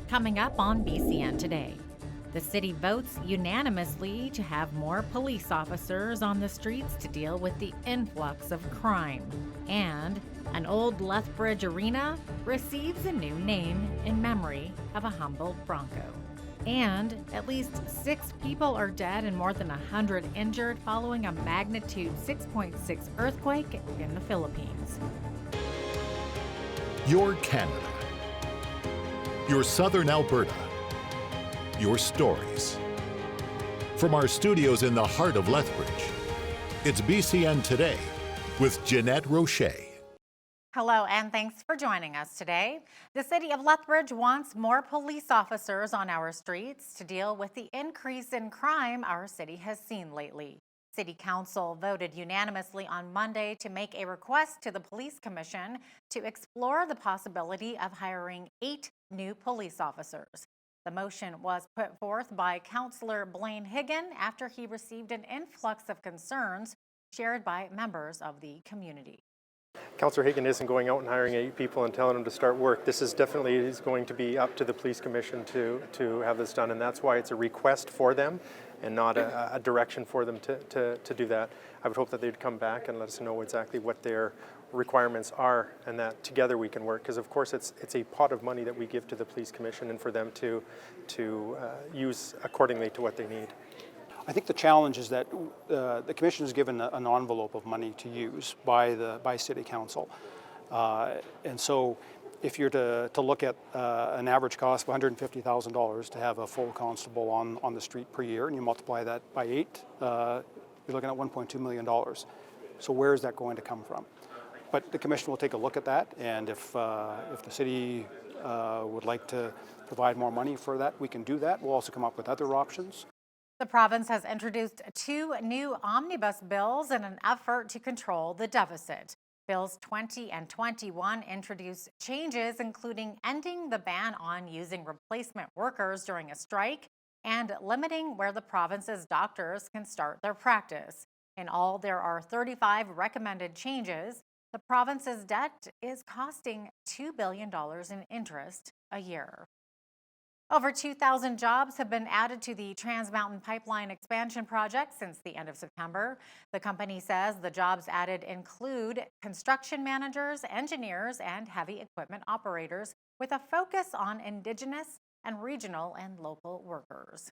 Coming up on BCN today, the city votes unanimously to have more police officers on the streets to deal with the influx of crime. And an old Lethbridge arena receives a new name in memory of a humbled Bronco. And at least 6 people are dead and more than 100 injured following a magnitude 6.6 earthquake in the Philippines. Your Canada. Your Southern Alberta. Your stories. From our studios in the heart of Lethbridge, it's BCN Today with Jeanette Roche. Hello, and thanks for joining us today. The city of Lethbridge wants more police officers on our streets to deal with the increase in crime our city has seen lately. City Council voted unanimously on Monday to make a request to the Police Commission to explore the possibility of hiring 8 new police officers. The motion was put forth by Councillor Blaine Higgin after he received an influx of concerns shared by members of the community. Councillor Higgin isn't going out and hiring 8 people and telling them to start work. This is definitely going to be up to the Police Commission to have this done, and that's why it's a request for them and not a direction for them to do that. I would hope that they'd come back and let us know exactly what their requirements are, and that together we can work, because of course it's a pot of money that we give to the Police Commission and for them to use accordingly to what they need. I think the challenge is that the Commission is given an envelope of money to use by City Council. And so if you're to look at an average cost of $150,000 to have a full constable on the street per year, and you multiply that by 8, you're looking at $1.2 million. So where is that going to come from? But the Commission will take a look at that, and if the city would like to provide more money for that, we can do that. We'll also come up with other options. The province has introduced 2 new omnibus bills in an effort to control the deficit. Bills 20 and 21 introduce changes including ending the ban on using replacement workers during a strike and limiting where the province's doctors can start their practice. In all, there are 35 recommended changes. The province's debt is costing $2 billion in interest a year. Over 2,000 jobs have been added to the Trans Mountain Pipeline expansion project since the end of September. The company says the jobs added include construction managers, engineers, and heavy equipment operators with a focus on Indigenous and regional and local workers.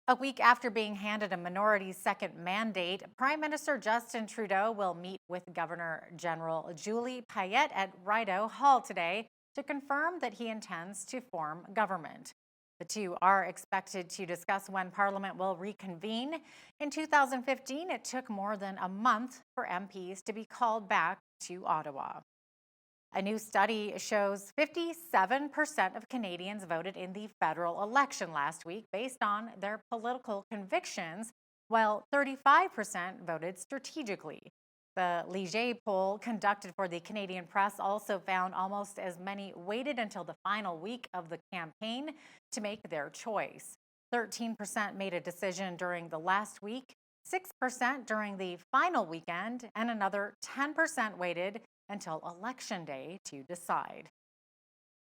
A week after being handed a minority's second mandate, Prime Minister Justin Trudeau will meet with Governor-General Julie Payette at Rideau Hall today to confirm that he intends to form government. The two are expected to discuss when Parliament will reconvene. In 2015, it took more than a month for MPs to be called back to Ottawa. A new study shows 57% of Canadians voted in the federal election last week based on their political convictions, while 35% voted strategically. The Leger poll conducted for the Canadian Press also found almost as many waited until the final week of the campaign to make their choice. 13% made a decision during the last week, 6% during the final weekend, and another 10% waited until Election Day to decide.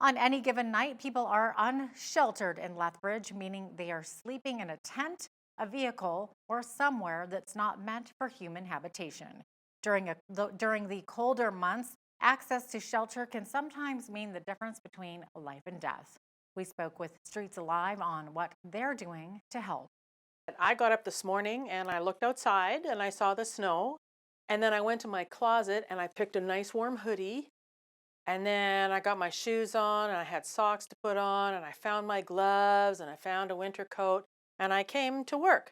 On any given night, people are unsheltered in Lethbridge, meaning they are sleeping in a tent, a vehicle, or somewhere that's not meant for human habitation. During the colder months, access to shelter can sometimes mean the difference between life and death. We spoke with Streets Alive on what they're doing to help. I got up this morning and I looked outside and I saw the snow, and then I went to my closet and I picked a nice warm hoodie, and then I got my shoes on and I had socks to put on, and I found my gloves and I found a winter coat, and I came to work.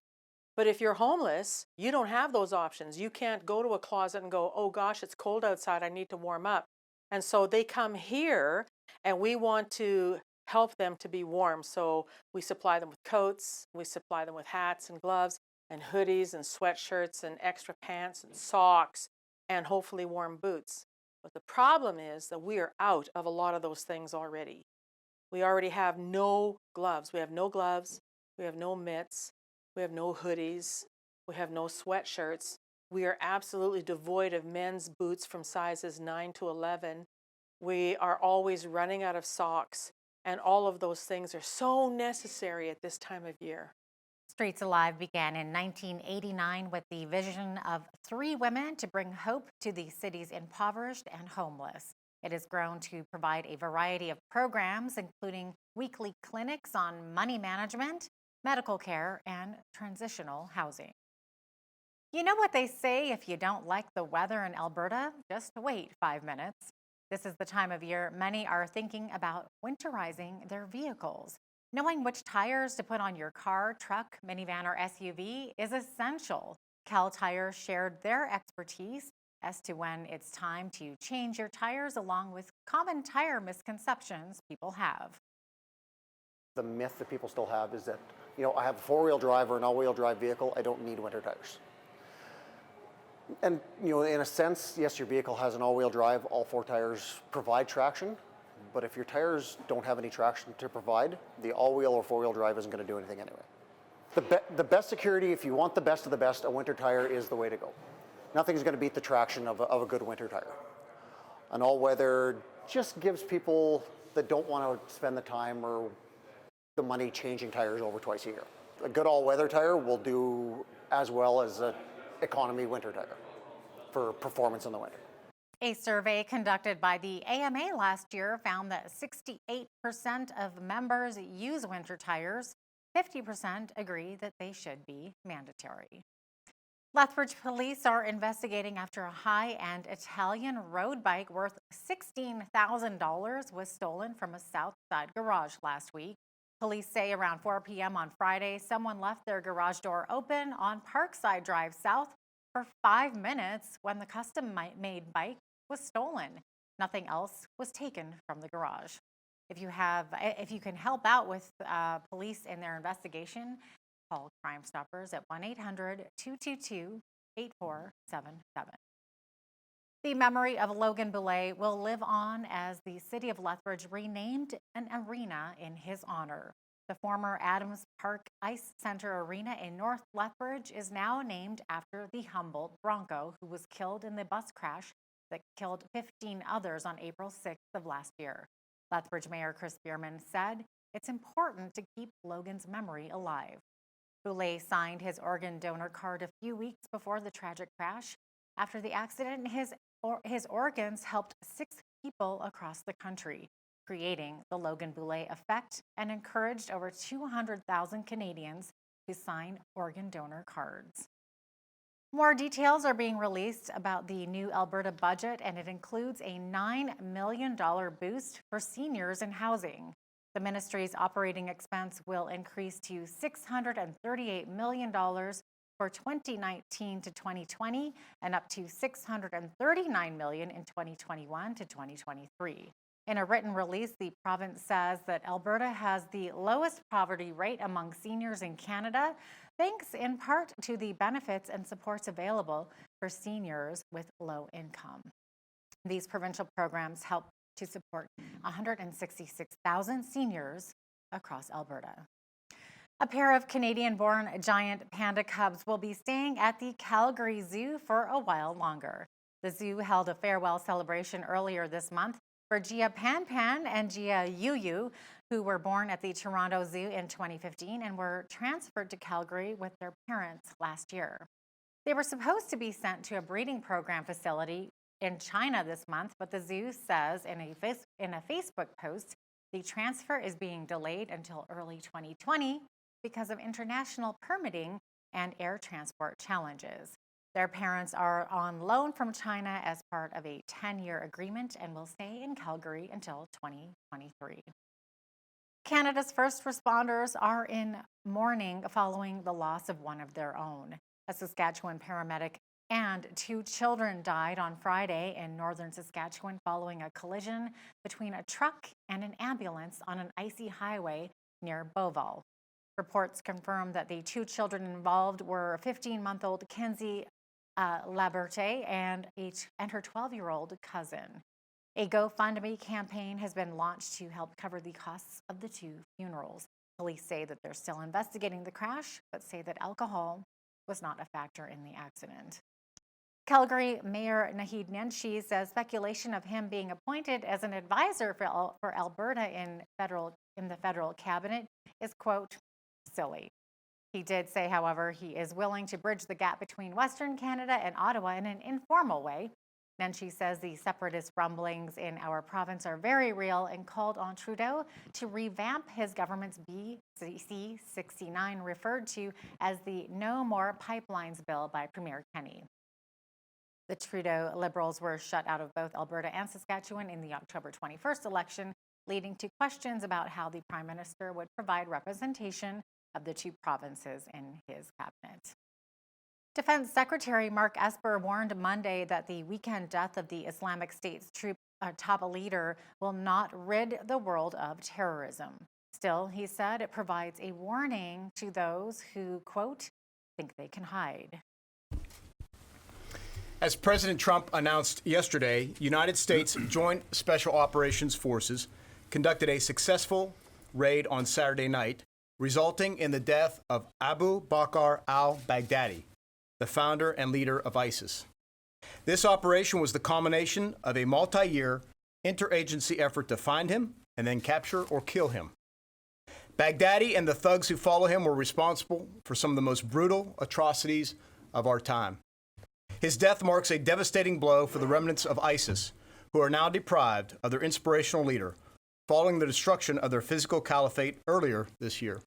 But if you're homeless, you don't have those options. You can't go to a closet and go, oh gosh, it's cold outside, I need to warm up. And so they come here and we want to help them to be warm. So we supply them with coats, we supply them with hats and gloves and hoodies and sweatshirts and extra pants and socks and hopefully warm boots. But the problem is that we are out of a lot of those things already. We already have no gloves. We have no gloves, we have no mitts, we have no hoodies, we have no sweatshirts. We are absolutely devoid of men's boots from sizes 9 to 11. We are always running out of socks. And all of those things are so necessary at this time of year. Streets Alive began in 1989 with the vision of 3 women to bring hope to the city's impoverished and homeless. It has grown to provide a variety of programs, including weekly clinics on money management, medical care, and transitional housing. You know what they say, if you don't like the weather in Alberta, just wait 5 minutes. This is the time of year many are thinking about winterizing their vehicles. Knowing which tires to put on your car, truck, minivan, or SUV is essential. Cal Tire shared their expertise as to when it's time to change your tires, along with common tire misconceptions people have. The myth that people still have is that, I have a 4-wheel drive or an all-wheel drive vehicle, I don't need winter tires. And, in a sense, yes, your vehicle has an all-wheel drive, all 4 tires provide traction, but if your tires don't have any traction to provide, the all-wheel or 4-wheel drive isn't going to do anything anyway. The best security, if you want the best of the best, a winter tire is the way to go. Nothing's going to beat the traction of a good winter tire. An all-weather just gives people that don't want to spend the time or the money changing tires over twice a year. A good all-weather tire will do as well as an economy winter tire for performance in the winter. A survey conducted by the AMA last year found that 68% of members use winter tires. 50% agree that they should be mandatory. Lethbridge police are investigating after a high-end Italian road bike worth $16,000 was stolen from a south side garage last week. Police say around 4 p.m. on Friday, someone left their garage door open on Parkside Drive South for 5 minutes when the custom-made bike was stolen. Nothing else was taken from the garage. If you can help out with police in their investigation, call Crime Stoppers at 1-800-222-8477. The memory of Logan Boulais will live on as the city of Lethbridge renamed an arena in his honor. The former Adams Park Ice Center Arena in North Lethbridge is now named after the Humboldt Bronco, who was killed in the bus crash that killed 15 others on April 6th of last year. Lethbridge Mayor Chris Bierman said, "It's important to keep Logan's memory alive." Boulais signed his organ donor card a few weeks before the tragic crash. After the accident, his organs helped 6 people across the country, creating the Logan Boulais effect, and encouraged over 200,000 Canadians to sign organ donor cards. More details are being released about the new Alberta budget, and it includes a $9 million boost for seniors in housing. The ministry's operating expense will increase to $638 million for 2019 to 2020 and up to $639 million in 2021 to 2023. In a written release, the province says that Alberta has the lowest poverty rate among seniors in Canada, thanks in part to the benefits and supports available for seniors with low income. These provincial programs help to support 166,000 seniors across Alberta. A pair of Canadian-born giant panda cubs will be staying at the Calgary Zoo for a while longer. The zoo held a farewell celebration earlier this month for Gia Pan Pan and Gia Yu Yu, who were born at the Toronto Zoo in 2015 and were transferred to Calgary with their parents last year. They were supposed to be sent to a breeding program facility in China this month, but the zoo says in a Facebook post the transfer is being delayed until early 2020 because of international permitting and air transport challenges. Their parents are on loan from China as part of a 10-year agreement and will stay in Calgary until 2023. Canada's first responders are in mourning following the loss of one of their own. A Saskatchewan paramedic and 2 children died on Friday in northern Saskatchewan following a collision between a truck and an ambulance on an icy highway near Beauval. Reports confirm that the 2 children involved were 15-month-old Kenzie Laberte and her 12-year-old cousin. A GoFundMe campaign has been launched to help cover the costs of the 2 funerals. Police say that they're still investigating the crash, but say that alcohol was not a factor in the accident. Calgary Mayor Nenshi says speculation of him being appointed as an advisor for Alberta in the federal cabinet is, quote, silly. He did say, however, he is willing to bridge the gap between Western Canada and Ottawa in an informal way. Nenshi says the separatist rumblings in our province are very real and called on Trudeau to revamp his government's BC 69, referred to as the No More Pipelines bill by Premier Kenney. The Trudeau Liberals were shut out of both Alberta and Saskatchewan in the October 21st election, leading to questions about how the Prime Minister would provide representation of the two provinces in his cabinet. Defense Secretary Mark Esper warned Monday that the weekend death of the Islamic State's top leader will not rid the world of terrorism. Still, he said it provides a warning to those who, quote, think they can hide. As President Trump announced yesterday, United States Joint Special Operations Forces conducted a successful raid on Saturday night, resulting in the death of Abu Bakr al-Baghdadi, the founder and leader of ISIS. This operation was the culmination of a multi-year interagency effort to find him and then capture or kill him. Baghdadi and the thugs who follow him were responsible for some of the most brutal atrocities of our time. His death marks a devastating blow for the remnants of ISIS, who are now deprived of their inspirational leader, following the destruction of their physical caliphate earlier this year.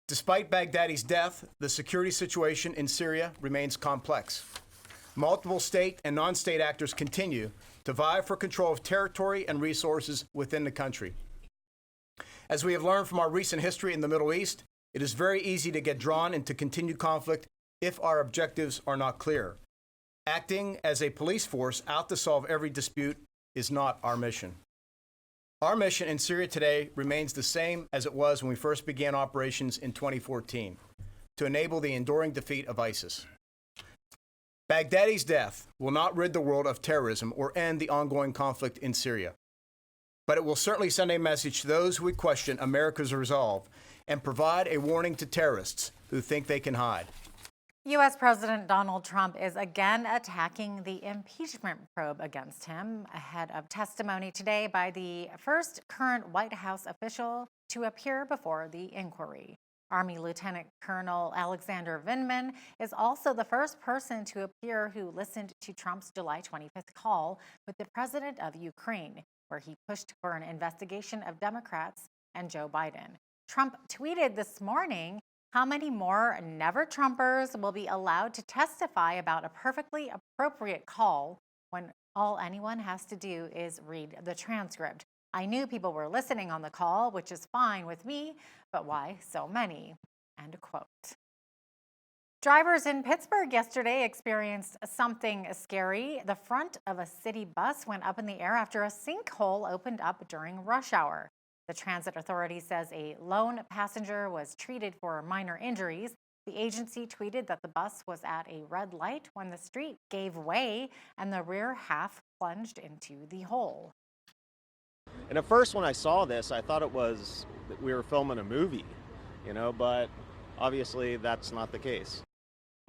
Despite Baghdadi's death, the security situation in Syria remains complex. Multiple state and non-state actors continue to vie for control of territory and resources within the country. As we have learned from our recent history in the Middle East, it is very easy to get drawn into continued conflict if our objectives are not clear. Acting as a police force out to solve every dispute is not our mission. Our mission in Syria today remains the same as it was when we first began operations in 2014, to enable the enduring defeat of ISIS. Baghdadi's death will not rid the world of terrorism or end the ongoing conflict in Syria, but it will certainly send a message to those who would question America's resolve and provide a warning to terrorists who think they can hide. U.S. President Donald Trump is again attacking the impeachment probe against him ahead of testimony today by the first current White House official to appear before the inquiry. Army Lieutenant Colonel Alexander Vindman is also the first person to appear who listened to Trump's July 25th call with the president of Ukraine, where he pushed for an investigation of Democrats and Joe Biden. Trump tweeted this morning how many more never-Trumpers will be allowed to testify about a perfectly appropriate call when all anyone has to do is read the transcript. I knew people were listening on the call, which is fine with me, but why so many? End quote. Drivers in Pittsburgh yesterday experienced something scary. The front of a city bus went up in the air after a sinkhole opened up during rush hour. The transit authority says a lone passenger was treated for minor injuries. The agency tweeted that the bus was at a red light when the street gave way and the rear half plunged into the hole. And at first when I saw this, I thought it was that we were filming a movie, but obviously that's not the case.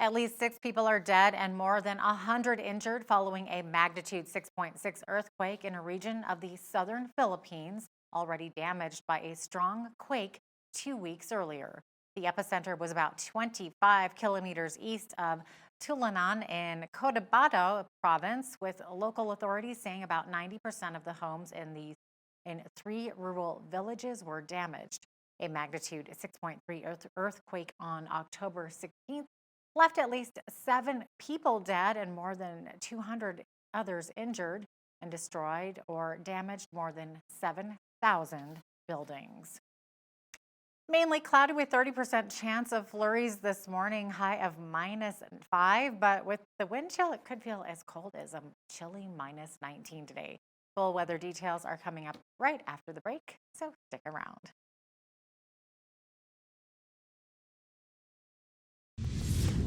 At least 6 people are dead and more than 100 injured following a magnitude 6.6 earthquake in a region of the southern Philippines, already damaged by a strong quake 2 weeks earlier. The epicenter was about 25 kilometers east of Tulanan in Cotabato province, with local authorities saying about 90% of the homes in 3 rural villages were damaged. A magnitude 6.3 earthquake on October 16th left at least 7 people dead and more than 200 others injured, and destroyed or damaged more than 7,000 buildings. Mainly cloudy with 30% chance of flurries this morning, high of -5, but with the wind chill, it could feel as cold as a chilly -19 today. Full weather details are coming up right after the break, so stick around.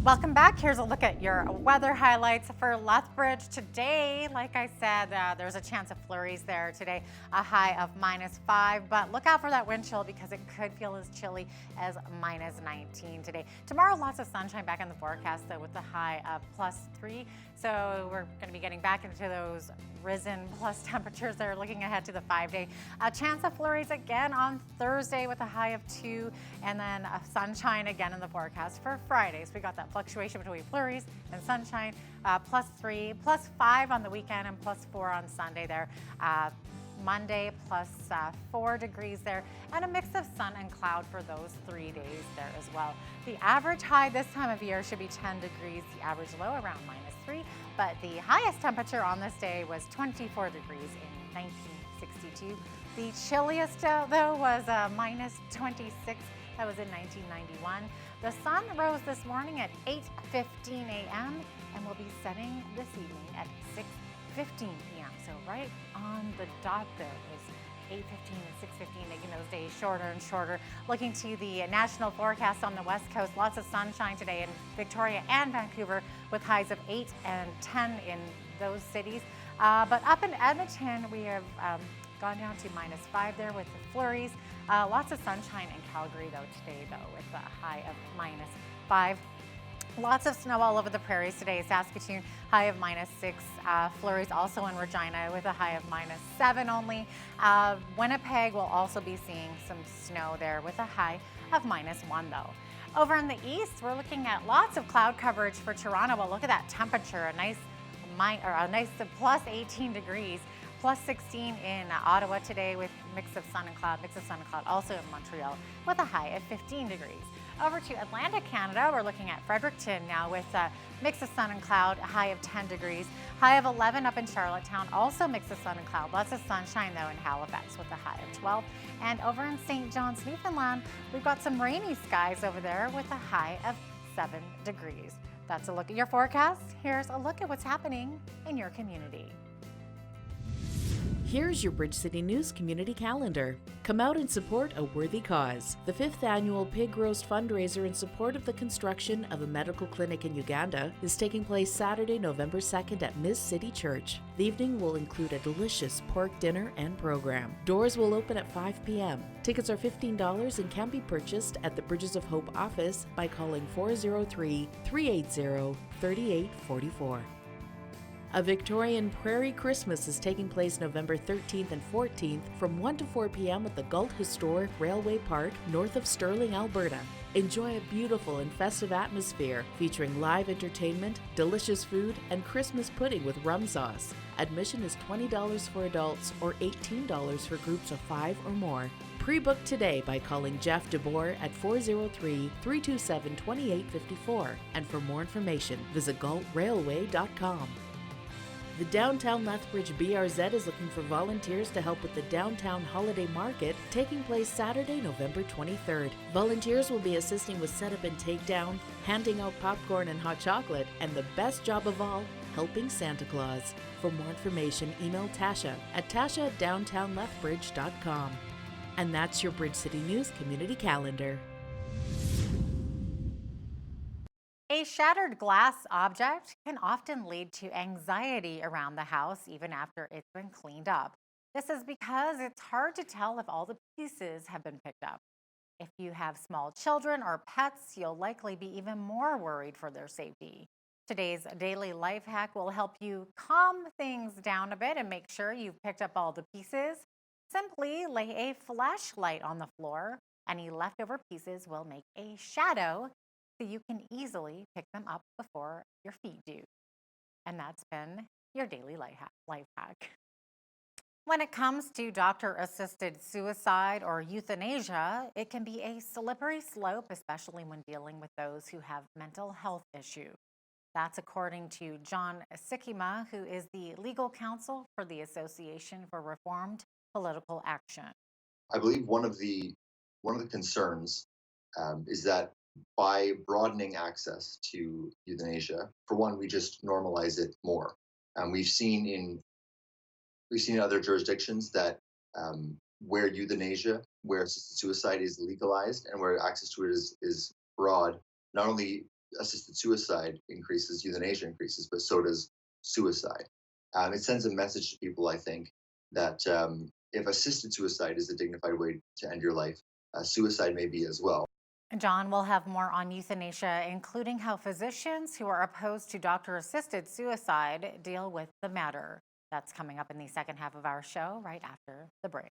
Welcome back. Here's a look at your weather highlights for Lethbridge today. Like I said, there's a chance of flurries there today, a high of -5, but look out for that wind chill because it could feel as chilly as -19 today. Tomorrow, lots of sunshine back in the forecast, though, with the high of +3. So we're going to be getting back into those risen plus temperatures there, looking ahead to the 5-day. A chance of flurries again on Thursday with a high of 2, and then sunshine again in the forecast for Friday. So we got that fluctuation between flurries and sunshine, +3, +5 on the weekend, and +4 on Sunday there. Monday +4 degrees there, and a mix of sun and cloud for those 3 days there as well. The average high this time of year should be 10 degrees, the average low around -3, but the highest temperature on this day was 24 degrees in 1962. The chilliest though was -26. That was in 1991. The sun rose this morning at 8:15 a.m. and will be setting this evening at 6:15 p.m. So right on the dot there. It was 8:15 and 6:15, making those days shorter and shorter. Looking to the national forecast on the west coast, lots of sunshine today in Victoria and Vancouver with highs of 8 and 10 in those cities. But up in Edmonton, we have gone down to -5 there with the flurries. Lots of sunshine in Calgary though today with a high of -5. Lots of snow all over the prairies today. Saskatoon, high of -6. Flurries also in Regina with a high of -7 only. Winnipeg will also be seeing some snow there with a high of -1 though. Over in the east, we're looking at lots of cloud coverage for Toronto. Well, look at that temperature, a nice +18 degrees. +16 in Ottawa today with mix of sun and cloud, also in Montreal with a high of 15 degrees. Over to Atlantic Canada, we're looking at Fredericton now with a mix of sun and cloud, a high of 10 degrees. High of 11 up in Charlottetown, also mix of sun and cloud. Lots of sunshine though in Halifax with a high of 12. And over in St. John's, Newfoundland, we've got some rainy skies over there with a high of 7 degrees. That's a look at your forecast. Here's a look at what's happening in your community. Here's your Bridge City News Community Calendar. Come out and support a worthy cause. The 5th annual Pig Roast fundraiser in support of the construction of a medical clinic in Uganda is taking place Saturday, November 2nd at Miss City Church. The evening will include a delicious pork dinner and program. Doors will open at 5 p.m. Tickets are $15 and can be purchased at the Bridges of Hope office by calling 403-380-3844. A Victorian Prairie Christmas is taking place November 13th and 14th from 1 to 4 p.m. at the Galt Historic Railway Park, north of Sterling, Alberta. Enjoy a beautiful and festive atmosphere featuring live entertainment, delicious food, and Christmas pudding with rum sauce. Admission is $20 for adults or $18 for groups of 5 or more. Pre-book today by calling Jeff DeBoer at 403-327-2854. And for more information, visit galtrailway.com. The Downtown Lethbridge BRZ is looking for volunteers to help with the Downtown Holiday Market taking place Saturday, November 23rd. Volunteers will be assisting with setup and takedown, handing out popcorn and hot chocolate, and the best job of all, helping Santa Claus. For more information, email Tasha at tasha@downtownlethbridge.com. And that's your Bridge City News Community Calendar. A shattered glass object can often lead to anxiety around the house even after it's been cleaned up. This is because it's hard to tell if all the pieces have been picked up. If you have small children or pets, you'll likely be even more worried for their safety. Today's daily life hack will help you calm things down a bit and make sure you've picked up all the pieces. Simply lay a flashlight on the floor. Any leftover pieces will make a shadow, so you can easily pick them up before your feet do. And that's been your daily life hack. When it comes to doctor-assisted suicide or euthanasia, it can be a slippery slope, especially when dealing with those who have mental health issues. That's according to John Sikima, who is the legal counsel for the Association for Reformed Political Action. I believe one of the concerns is that by broadening access to euthanasia, for one, we just normalize it more. We've seen in other jurisdictions that where euthanasia, where assisted suicide is legalized and where access to it is broad, not only assisted suicide increases, euthanasia increases, but so does suicide. It sends a message to people, I think, that if assisted suicide is a dignified way to end your life, suicide may be as well. John will have more on euthanasia, including how physicians who are opposed to doctor-assisted suicide deal with the matter. That's coming up in the second half of our show, right after the break.